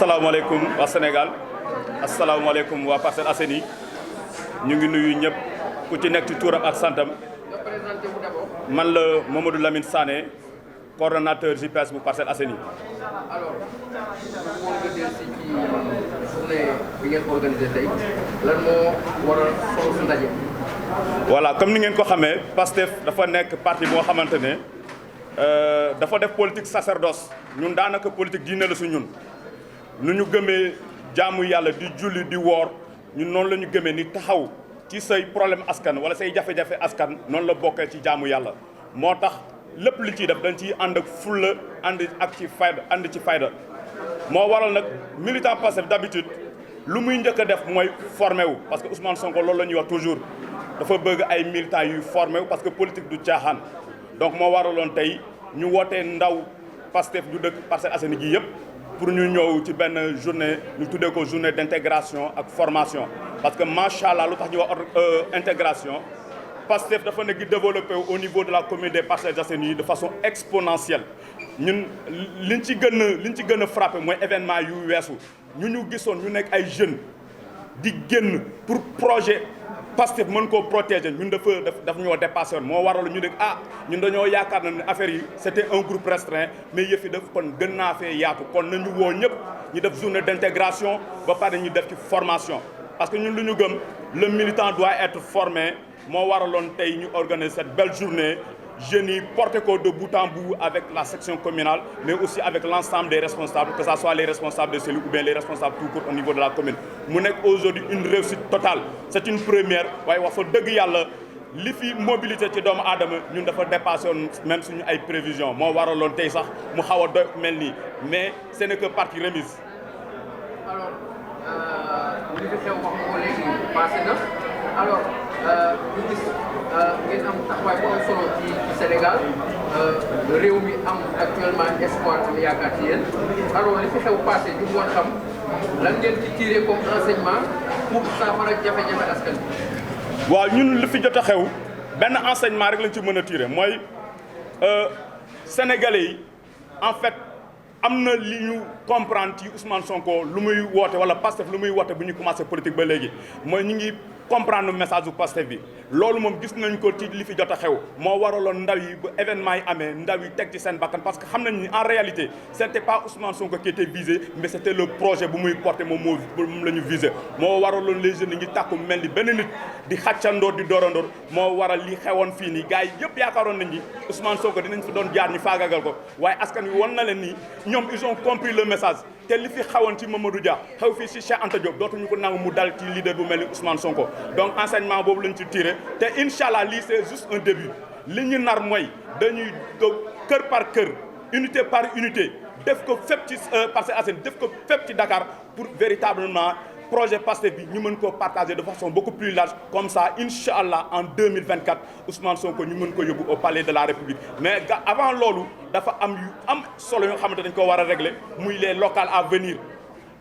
asalaamaaleykum waa Sénégal asalaamaaleykum waa Parcelles Assainies ñu ngi nuyu ñëpp ku ci nekk ci tuuram ak santam man la Mamadou Lamine Sané coordonnateur JPS bu Parcelles Assainies. alors pour nga dellu si ci journée bi ngeen organisé tey lan moo waral solo su ndaje. voilà comme ni ngeen ko xamee PASTEF dafa nekk parti boo xamante ne dafa def politique sacerdoce ñun daanaka politique diine la su ñun. nu ñu gëmee jaamu yàlla di julli di woor ñun noonu la ñu gëmee ni taxaw ci say problème askan wala say jafe-jafe askan noonu la bokkee ci jaamu yàlla moo tax lépp li ciy def dañ ciy ànd ak fulla ànd ak ci fayda ànd ci fayda moo waral nag militant Pastef d'habitude lu muy njëkk a def mooy formé wu parce que Ousmane Sonko loolu la ñuy wax toujours dafa bëgg ay militants yuy formé wu parce que politique du caaxaan donc moo waraloon tey ñu wootee ndaw Pastef du dëkk Parcelles Assainies gi yëpp pour ñu ñëw ci benn journée ñu tuddee ko journée d'intégration ak formation parce que macha allah lu tax ñu wax intégration Pastef dafa nekk di développé au niveau de la commune des Parcelles Assainies de façon exponentielle ñun liñ ci gën a frappé mooy événement yu weesu ñu gisoon ñu nekk ay jeunes di génn pour projet Pastef mën koo protéger ñun daf ñoo dépassé woon moo waral ñu ne ñun dañoo yaakaar na ne affaire yi c'était un groupe restreint mais yëf yi daf kon gën naa fee yaatu kon nañu woo ñëpp ñu def journée d'intégration ba pare ñu def ci formation parce que ñun lu ñu gëm le militant doit être formé moo waraloon tey ñu organiser cette belle journée jeunes yi porté ko de bout en bout avec la section communale mais aussi avec l'ensemble des responsables que ça soit les responsables de cellules ou bien les responsables tout court au niveau de la commune mu nekk aujourd'hui une réussite totale c'est une première waaye wax fa dëgg yàlla li fi mobilité ci doomu aadama ñun dafa dépassé woon même suñu ay prévisions moo waraloon tey sax mu xaw a doy mel nii mais ce n'est que partie remise. alors li fi xew wax nga ko léegi passé na alors ñu gis ngeen am taxawaay bu am solo ci Sénégal réew mi am actuellement espoir am yaakaar ci yéen alors li fi xew passé ñu mën xam lan ngeen ci tiré comme enseignement pour saafara jafe-jafe askan bi. waaw ñun li fi jot a xew benn enseignement rek lañ ci mën a tiré mooy sénégalais yi en fait am na li ñu comprendre ci Ousmane Sonko lu muy woote wala Pastef lu muy woote bu ñu commencé politique ba léegi mooy ñu ngi comprendre message bu Pastef bi loolu moom gis nañ ko ci li fi jot a xew moo waraloon ndaw yi ba événement yi amee ndaw yi teg ci seen bakkan parce que xam nañ ni en réalité c'était pas Ousmane Sonko qui était visé mais c'était le projet bu muy porté moom la ñu visé moo waraloon les jeunes yi ngi tàkku mel ni benn nit di xàccandoor di doorandoor moo waral li xewoon fii nii gars yi yëpp yaakaaroon nañ ni Ousmane Sonko dinañ fi doon jaar ñu faagagal ko waaye askan wi won na leen nii ñoom ils ont compris le message te li fi xawoon ci Mamadou Dia xew fii ci Cheikh Anta Diop dootuñu ko nangu mu dal ci leader bu mel ni Ousmane Sonko donc enseignement boobu lañ ci tiré te incha allah lii c'est juste un début li ñu nar mooy dañuy dog kër par kër unité par unité def ko fépp ci Parcelles Assainies def ko fépp ci Dakar pour véritablement projet Pastef bi ñu mën koo partager de façon beaucoup plus large comme ça incha allah en 2024 Ousmane Sonko ñu mën ko yóbbu au palais de la République mais avant loolu dafa am yu am solo yoo xamante dañ ko war a régler muy les locales à venir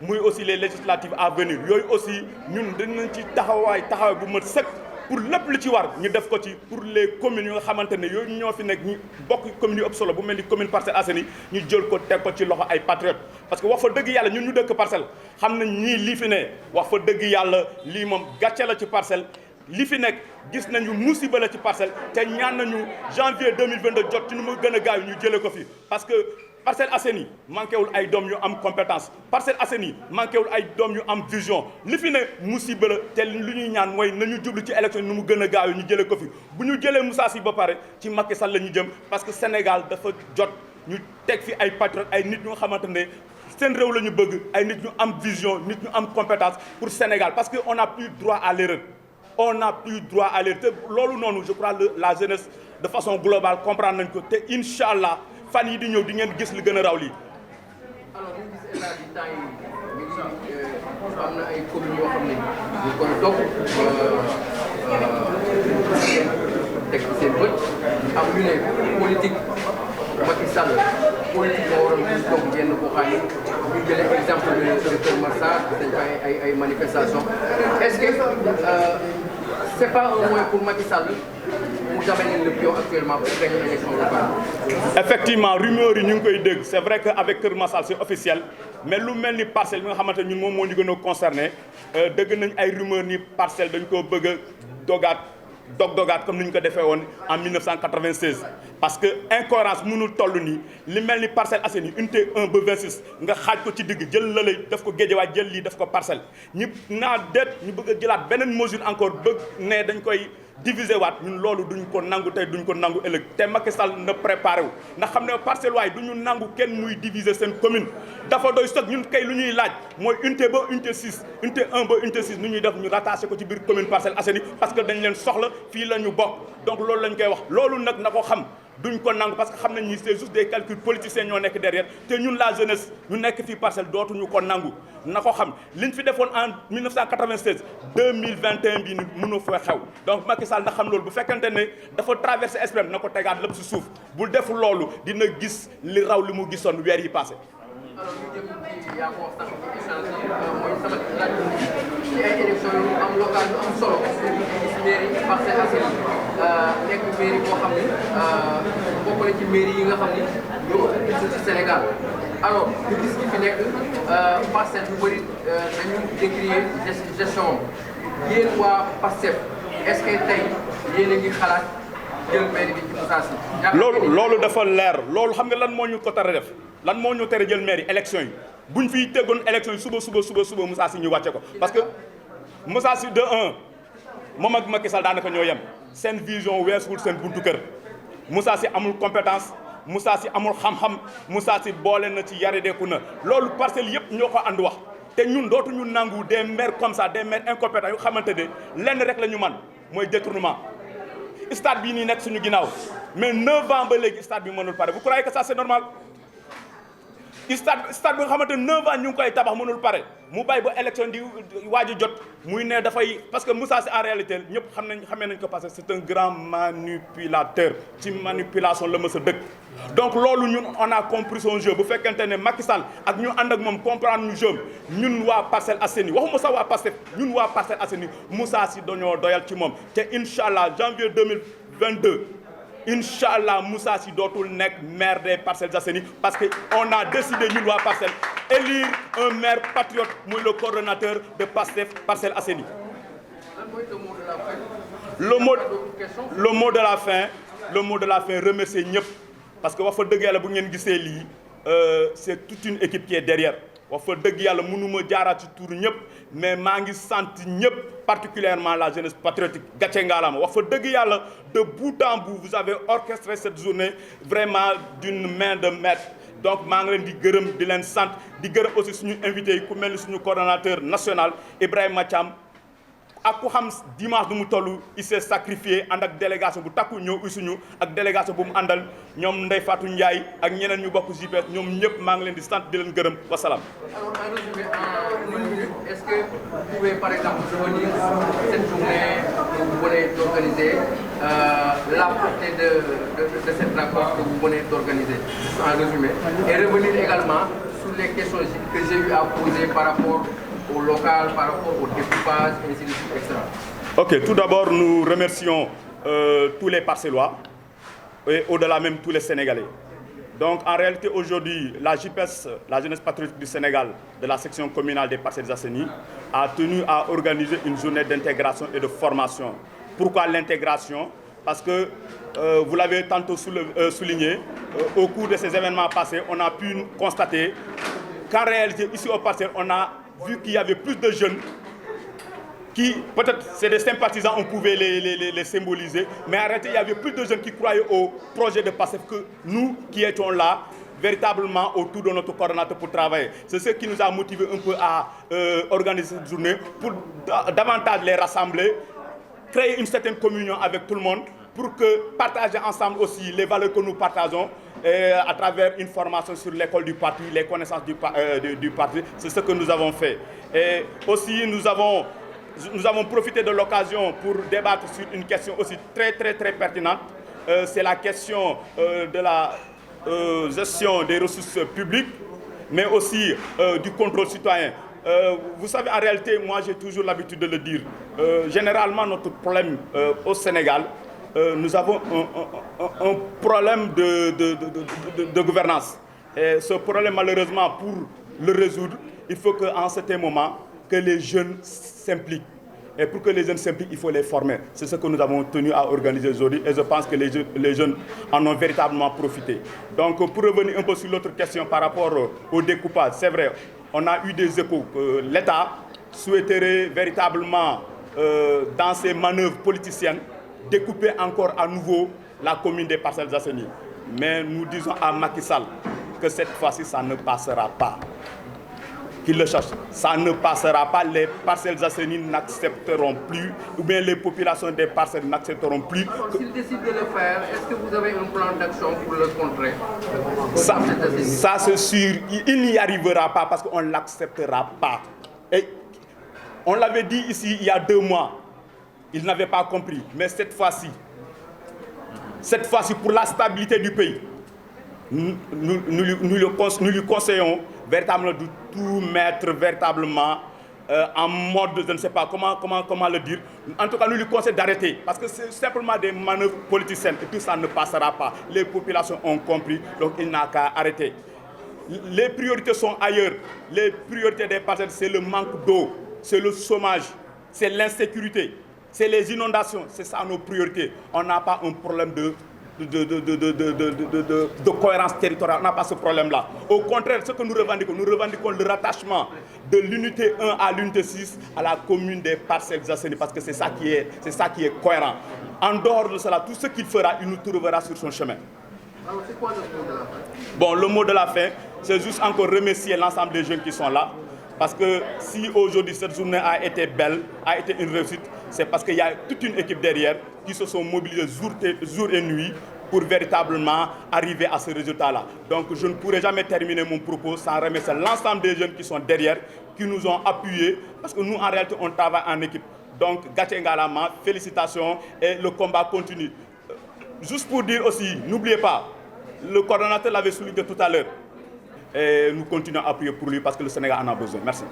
muy aussi les législatives à venir yooyu aussi ñun dañ nañ ci taxawaay bu mat sëkk pour lépp li ci war ñu def ko ci pour les communes yu nga xamante ne yooyu ñoo fi nekk ñu bokk communes yu ëpp solo bu mel ni commune Parcelles Assainies ñu jël ko teg ko ci loxo ay patriotes parce que wax fa dëgg yàlla ñun ñu dëkk Parcelles xam nañ ñii lii fi ne wax fa dëgg yàlla lii moom gàcce la ci Parcelles li fi nekk gis nañu musiba la ci Parcelles te ñaan nañu janvier 2022 jot ci nu mu gën a gaaw ñu jëlee ko fi parce que Parcelles Assainies manqué wul ay doom yu am compétence Parcelles Assainies manqué wul ay doom yu am vision li fi ne musiba la te li ñuy ñaan mooy nañu jublu ci élection nu mu gën a gaaw ñu jëlee ko fi bu ñu jëlee Moussa Sy ba pare ci Macky Sall la ñu jëm parce que Sénégal dafa jot ñu teg fi ay patriotes ay nit ñu nga xamante ne seen réew la ñu bëgg ay nit ñu am vision nit ñu am compétence pour Sénégal parce que on n'a plus droit à l'erreur on n'a plus droit à l'erreur te loolu noonu je crois la jeunesse de façon globale comprendre nañ ko te incha allah fan yi di ñëw di ngeen gis li gën a raw lii. alors ñu gis état bi temps yi ñu ngi am na ay communes yoo xam ne ñu koy topp teg ci seen bët am ñu ne politique Macky Sall politique moo waroon ñu toog yenn goxaan yi ñu jëlee exemple de Kër Massar dañ fa ay manifestations est-ce que c'est pas un moyen pour Macky Sall mu vous amène le pion actuellement pour gagner l'élection locale? Effectivement rumeur yi ñu ngi koy dégg c'est vrai que avec Kër Massar c'est officiel mais lu mel ni Parcelles bi nga xamante ñun moom moo ñu gën a concerné dëgg nañ ay rumeur ni Parcelles dañ koo bëgg a dogaat comme ni ñu ko defee woon en 1996 parce que incohérence mënul toll nii li mel ni Parcelles Assainies unité 1 ba 26 nga xaaj ko ci digg jël la lay def ko Guédiawaye jël lii def ko Parcelles ñu naa déet ñu bëgg a jëlaat beneen mesure encore bëgg ne dañ koy diviser waat ñun loolu duñ ko nangu tey duñ ko nangu ëllëg te Macky Sall na préparé wu ndax xam ne Parcelles waay du ñu nangu kenn muy diviser seen commune dafa doy sëg ñun kay lu ñuy laaj mooy unité ba unité 6 unité 1 ba unité 6 nu ñuy def ñu rattaché ko ci biir commune Parcelles Assainies parce que dañ leen soxla fii la ñu bokk donc loolu lañ koy wax loolu nag na ko xam duñ ko nangu parce que xam nañ ni c'est juste des calculs politiciens ñoo nekk derrière te ñun la jeunesse ñu nekk fii Parcelles dootuñu ko nangu na ko xam liñ fi defoon en 1996 2021 bii ni mënoo fa xew donc Macky Sall na xam loolu bu fekkente ne dafa traversé esprit na ko tegaat lépp si suuf bu def loolu dina gis li raw li mu gisoon weer yi passé. alors ñu jëm ci yaa ko wax sax ci échange mooy sama laaj ci ay élections yu am local yu am solo ci mairie Parcelles Assainies nekk mairie boo xam ne bokk na ci mairie yi nga xam ni ñoo ëpp ci Sénégal alors ñu gis ki fi nekk Parcelles bu bëri dañu décrier gestion yéen waa Pastef est-ce que tey yéen a ngi xalaat jël mairie bi ci Moussa Sy. loolu dafa leer loolu xam nga lan moo ñu ko tere def lan moo ñu tere jël mairie élection yi buñ fiy teggoon élection yi suba Moussa Sy ñu wàcce ko parce que Moussa Sy de 1 moom ak Macky Sall daanaka ñoo yem seen vision weesuwul seen buntu kër Moussa Sy amul compétence Moussa Sy amul xam-xam Moussa Sy boole na ci yarideeku na loolu Parcelles yëpp ñoo ko ànd wax te ñun dootuñu nangu des maires comme ça des maires incompétents yu xamante ne lenn rek la ñu man mooy détournement stade bii nii nekk suñu ginnaaw mais 9 ans ba léegi stade bi mënul pare vous croyez que ça c'est normal stade bi nga xamante ne 9 ans ñu ngi koy tabax mënul pare mu bàyyi ba élection di waaju jot muy ne dafay parce que Moussa Sy en réalité ñëpp xamee nañ ko parce que c'est un grand manipulateur ci manipulation la mës a dëkk donc loolu ñun on a compris son jeu bu fekkente ne Macky Sall ak ñu ànd ak moom comprendre ñu jeu ñun waa Parcelles Assainies waxuma sax waa Pastef ñun waa Parcelles Assainies Moussa Sy dañoo doyal ci moom te incha allah janvier 2022 incha allah Moussa Sy dootul nekk maire des Parcelles Assainies parce que on a décidé ñun waa Parcelles élire un maire patriote muy le coordonnateur de Pastef Parcelles Assainies. Le mot de la fin remercier ñëpp parce que wax fa dëgg yàlla bu ngeen gisee lii c'est toute une équipe qui est derrière wax fa dëgg yàlla mënuma jaaraat ci tur ñëpp mais maa ngi sant ñëpp particulièrement la jeunesse patriotique gàcce ngaalaama wax fa dëgg yàlla de bout en bout vous avez orchestré cette journée vraiment d'une main de maître donc maa ngi leen di gërëm di leen sant di gërëm aussi suñu invité yi ku mel ni suñu coordonnateur national Ibrahima Thiam ak ku xam dimanche du mu toll il s'est sacrifié ànd ak délégation bu takku ñëw usuñu ak délégation bu mu àndal ñoom Ndeye Fatou Ndiaye ak ñeneen ñu bokk JPS ñoom ñëpp maa ngi leen di sant di leen gërëm wasalaam. Alors en résumé en 1 minute est-ce que vous pouvez par exemple revenir sur cette journée que vous venez d'organiser la portée de cette rencontre que vous venez d'organiser en résumé et revenir également sur les questions que j'ai eu à poser par rapport au local, par rapport au découpage, ainsi de suite, etc. Ok, tout d'abord, nous remercions tous les Parcellois et au-delà même tous les Sénégalais. Donc, en réalité, aujourd'hui, la JPS, la Jeunesse Patriotique du Sénégal, de la section communale des Parcelles Assainies, a tenu à organiser une journée d'intégration et de formation. Pourquoi l'intégration? Parce que, vous l'avez tantôt souligné, au cours de ces événements passés, on a pu constater qu'en réalité, ici au Parcelles, on a vu qu'il y avait plus de jeunes qui, peut-être c'est des sympathisants, on pouvait les symboliser, mais en réalité il y avait plus de jeunes qui croyaient au projet de Pastef que nous qui étions là, véritablement autour de notre coordonnateur pour travailler. C'est ce qui nous a motivés un peu à organiser cette journée, pour davantage les rassembler, créer une certaine communion avec tout le monde, pour que partager ensemble aussi les valeurs que nous partageons, à travers une formation sur l'école du parti, les connaissances du parti, c'est ce que nous avons fait. Et aussi nous avons profité de l'occasion pour débattre sur une question aussi très pertinente, c'est la question de la gestion des ressources publiques, mais aussi du contrôle citoyen. Vous savez, en réalité, moi j'ai toujours l'habitude de le dire, généralement notre problème au Sénégal, nous avons un problème de gouvernance. Et ce problème, malheureusement, pour le résoudre, il faut qu'en certain moment, que les jeunes s'impliquent. Et pour que les jeunes s'impliquent, il faut les former. C'est ce que nous avons tenu à organiser aujourd'hui et je pense que les jeunes en ont véritablement profité. Donc pour revenir un peu sur l'autre question par rapport au découpage, c'est vrai, on a eu des échos que l'État souhaiterait véritablement, dans ses manœuvres politiciennes, découper encore à nouveau la commune des Parcelles Assainies. Mais nous disons à Macky Sall que cette fois-ci, ça ne passera pas. Qu'il le cherche. Ça ne passera pas. Les Parcelles Assainies n'accepteront plus, ou bien les populations des parcelles n'accepteront plus. S'ils décident de le faire, est-ce que vous avez un plan d'action pour le contrer? Ça c'est sûr. Il n'y arrivera pas parce qu'on ne l'acceptera pas. Et on l'avait dit ici il y a 2 mois. Ils n'avaient pas compris. Mais cette fois-ci, pour la stabilité du pays, nous lui conseillons véritablement de tout mettre véritablement en mode, je ne sais pas comment le dire. En tout cas, nous lui conseillons d'arrêter parce que c'est simplement des manœuvres politiciennes et tout ça ne passera pas. Les populations ont compris, donc il n'a qu'à arrêter. Les priorités sont ailleurs. Les priorités des parcelles, c'est le manque d'eau, c'est le chômage, c'est l'insécurité, c'est les inondations. C'est ça nos priorités. On n'a pas un problème de cohérence territoriale. On n'a pas ce problème-là. Au contraire, ce que nous revendiquons le rattachement de l'unité 1 à l'unité 6 à la commune des Parcelles Assainies parce que c'est ça qui est cohérent. En dehors de cela, tout ce qu'il fera, il nous trouvera sur son chemin. Alors, c'est quoi le mot de la fin? Bon, le mot de la fin, c'est juste encore remercier l'ensemble des jeunes qui sont là. Parce que si aujourd'hui cette journée a été belle, a été une réussite, c'est parce qu'il y a toute une équipe derrière qui se sont mobilisés jour et nuit pour véritablement arriver à ce résultat-là. Donc je ne pourrai jamais terminer mon propos sans remercier l'ensemble des jeunes qui sont derrière, qui nous ont appuyés, parce que nous en réalité on travaille en équipe. Donc Gatien Galama, félicitations et le combat continue. Juste pour dire aussi, n'oubliez pas, le coordonnateur l'avait souligné tout à l'heure. Et nous continuons à appuyer pour lui parce que le Sénégal en a besoin. Merci.